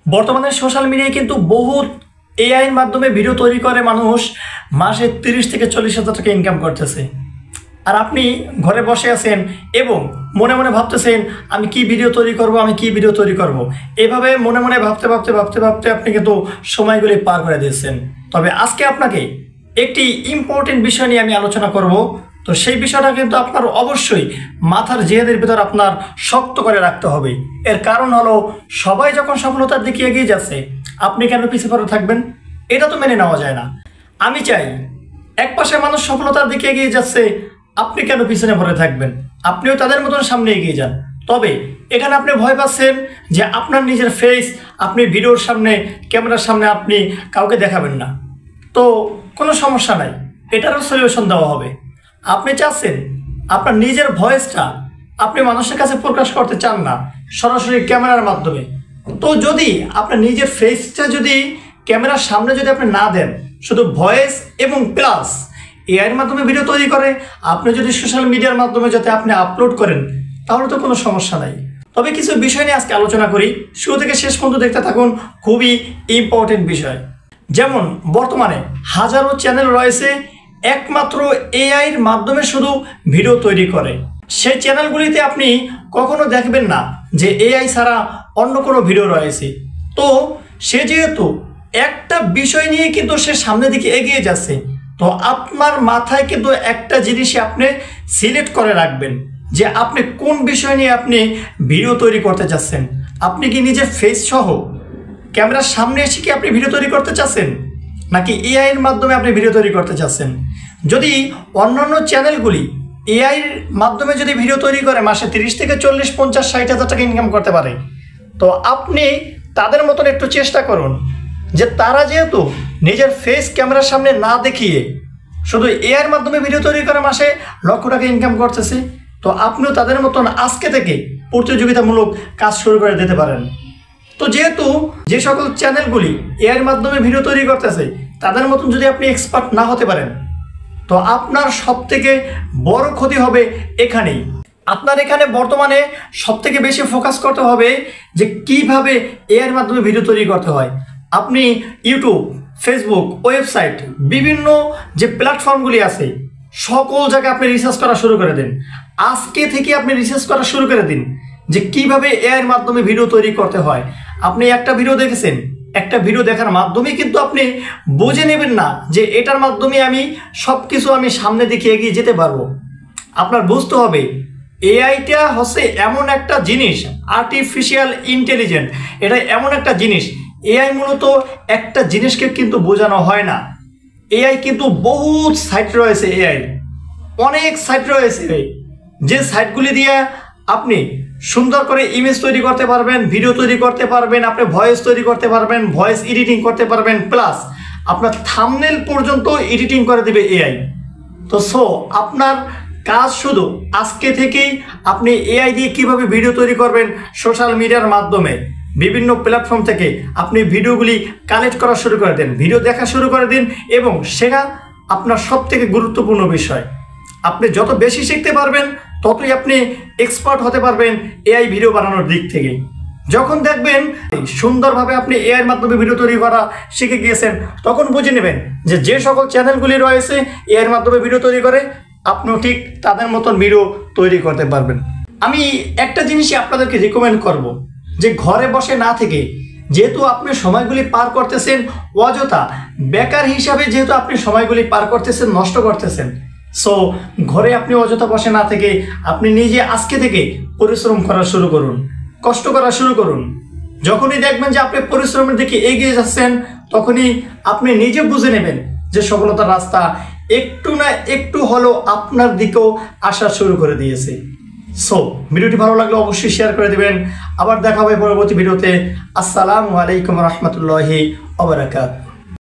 বর্তমানে সোশ্যাল মিডিয়ায় কিন্তু বহুত এআই এর মাধ্যমে ভিডিও তৈরি করে মানুষ মাসে 30 থেকে 40 হাজার টাকা ইনকাম করতেছে। আর আপনি ঘরে বসে আছেন এবং মনে মনে ভাবতেছেন আমি কি ভিডিও তৈরি করব, এভাবে মনে মনে ভাবতে ভাবতে আপনি কিন্তু সময়গুলি পার করে দিয়েছেন। তবে আজকে আপনাকে একটি ইম্পর্টেন্ট বিষয় নিয়ে আমি আলোচনা করব। তো সেই বিষয়টা কিন্তু আপনার অবশ্যই মাথার জেহেদের ভিতর আপনার শক্ত করে রাখতে হবে। এর কারণ হলো সবাই যখন সফলতার দিকে এগিয়ে যাচ্ছে আপনি কেন পিছিয়ে পড়ে থাকবেন? এটা তো মেনে নেওয়া যায় না। আমি চাই একপাশে মানুষ সফলতার দিকে এগিয়ে যাচ্ছে, আপনি কেন পিছনে পড়ে থাকবেন? আপনিও তাদের মতন সামনে এগিয়ে যান। তবে এখানে আপনি ভয় পাচ্ছেন যে আপনার নিজের ফেস আপনি ভিডিওর সামনে, ক্যামেরার সামনে আপনি কাউকে দেখাবেন না। তো কোনো সমস্যা নাই, এটারও সলিউশন দেওয়া হবে। আপনি চাচ্ছেন আপনার নিজের ভয়েসটা আপনি মানুষের কাছে প্রকাশ করতে চান না সরাসরি ক্যামেরার মাধ্যমে। তো যদি আপনার নিজের ফেসটা যদি ক্যামেরার সামনে যদি আপনি না দেন, শুধু ভয়েস এবং প্লাস এআইয়ের মাধ্যমে ভিডিও তৈরি করে আপনি যদি সোশ্যাল মিডিয়ার মাধ্যমে যাতে আপনি আপলোড করেন, তাহলে তো কোনো সমস্যা নাই। তবে কিছু বিষয় নিয়ে আজকে আলোচনা করি, শুরু থেকে শেষ পর্যন্ত দেখতে থাকুন। খুবই ইম্পর্টেন্ট বিষয়। যেমন বর্তমানে হাজারো চ্যানেল রয়েছে একমাত্র এআইয়ের মাধ্যমে শুধু ভিডিও তৈরি করে। সেই চ্যানেলগুলিতে আপনি কখনো দেখবেন না যে এআই ছাড়া অন্য কোনো ভিডিও রয়েছে। তো সে যেহেতু একটা বিষয় নিয়ে কিন্তু সে সামনের দিকে এগিয়ে যাচ্ছে, তো আপনার মাথায় কিন্তু একটা জিনিসই আপনি সিলেক্ট করে রাখবেন যে আপনি কোন বিষয় নিয়ে আপনি ভিডিও তৈরি করতে চাচ্ছেন। আপনি কি নিজের ফেস সহ ক্যামেরার সামনে এসে কি আপনি ভিডিও তৈরি করতে চাচ্ছেন, নাকি এআই এর মাধ্যমে আপনি ভিডিও তৈরি করতে চাচ্ছেন? যদি অন্যান্য চ্যানেলগুলি এআইয়ের মাধ্যমে যদি ভিডিও তৈরি করে মাসে 30 থেকে 40, 50, 60 হাজার টাকা ইনকাম করতে পারে, তো আপনি তাদের মতন একটু চেষ্টা করুন যে তারা যেহেতু নিজের ফেস ক্যামেরার সামনে না দেখিয়ে শুধু এআইয়ের মাধ্যমে ভিডিও তৈরি করে মাসে লক্ষ টাকা ইনকাম করতেছে, তো আপনিও তাদের মতন আজকে থেকে প্রতিযোগিতামূলক কাজ শুরু করে দিতে পারেন। তো যেহেতু যে সকল চ্যানেলগুলি এআইয়ের মাধ্যমে ভিডিও তৈরি করতেছে তাদের মতন যদি আপনি এক্সপার্ট না হতে পারেন, তো আপনার সবথেকে বড় ক্ষতি হবে এখানেই। আপনার এখানে বর্তমানে সবথেকে বেশি ফোকাস করতে হবে যে কিভাবে এআইয়ের মাধ্যমে ভিডিও তৈরি করতে হয়। আপনি ইউটিউব, ফেসবুক, ওয়েবসাইট, বিভিন্ন যে প্ল্যাটফর্মগুলি আছে সকল জায়গায় আপনি রিসার্চ করা শুরু করে দিন। আজকে থেকে আপনি রিসার্চ করা শুরু করে দিন যে কিভাবে এআইয়ের মাধ্যমে ভিডিও তৈরি করতে হয়। আপনি একটা ভিডিও দেখেছেন, একটা ভিডিও দেখার মাধ্যমে কিন্তু আপনি বুঝে নেবেন না যে এটার মাধ্যমে আমি সব কিছু আমি সামনে দিকে এগিয়ে যেতে পারবো। আপনার বুঝতে হবে এআইটা হচ্ছে এমন একটা জিনিস, আর্টিফিশিয়াল ইন্টেলিজেন্স, এটা এমন একটা জিনিস। এআই মূলত একটা জিনিসকে কিন্তু বোঝানো হয় না। এআই কিন্তু বহুত সাইট রয়েছে, এআই অনেক সাইট রয়েছে, যে সাইটগুলি দিয়ে আপনি সুন্দর করে ইমেজ তৈরি করতে পারবেন, ভিডিও তৈরি করতে পারবেন, আপনি ভয়েস তৈরি করতে পারবেন, ভয়েস এডিটিং করতে পারবেন, প্লাস আপনার থাম্বনেল পর্যন্ত এডিটিং করে দেবে এআই। তো আপনার কাজ শুধু আজকে থেকেই আপনি এআই দিয়ে কিভাবে ভিডিও তৈরি করবেন সোশ্যাল মিডিয়ার মাধ্যমে বিভিন্ন প্ল্যাটফর্ম থেকে আপনি ভিডিওগুলি কালেক্ট করা শুরু করে দিন, ভিডিও দেখা শুরু করে দিন, এবং সেটা আপনার সবথেকে গুরুত্বপূর্ণ বিষয়। আপনি যত বেশি শিখতে পারবেন ততই আপনি এক্সপার্ট হতে পারবেন এআই ভিডিও বানানোর দিক থেকে। যখন দেখবেন সুন্দরভাবে আপনি এআইয়ের মাধ্যমে ভিডিও তৈরি করা শিখে গিয়েছেন, তখন বুঝে নেবেন যে যে সকল চ্যানেলগুলি রয়েছে এআইয়ের মাধ্যমে ভিডিও তৈরি করে আপনিও ঠিক তাদের মতন ভিডিও তৈরি করতে পারবেন। আমি একটা জিনিসই আপনাদেরকে রিকমেন্ড করব যে ঘরে বসে না থেকে, যেহেতু আপনি সময়গুলি পার করতেছেন অযথা, বেকার হিসাবে যেহেতু আপনি সময়গুলি পার করতেছেন, নষ্ট করতেছেন, ঘরে আপনি অযথা বসে না থেকে আপনি নিজে আজকে থেকে পরিশ্রম করা শুরু করুন, কষ্ট করা শুরু করুন। যখনই দেখবেন যে আপনি পরিশ্রমের দিকে এগিয়ে যাচ্ছেন, তখনই আপনি নিজে বুঝে নেবেন যে সফলতার রাস্তা একটু না একটু হলেও আপনার দিকেও আসা শুরু করে দিয়েছে। ভিডিওটি ভালো লাগলে অবশ্যই শেয়ার করে দিবেন। আবার দেখা হবে পরবর্তী ভিডিওতে। আসসালামু আলাইকুম রহমতুল্লাহি ওয়া বারাকাতুহু।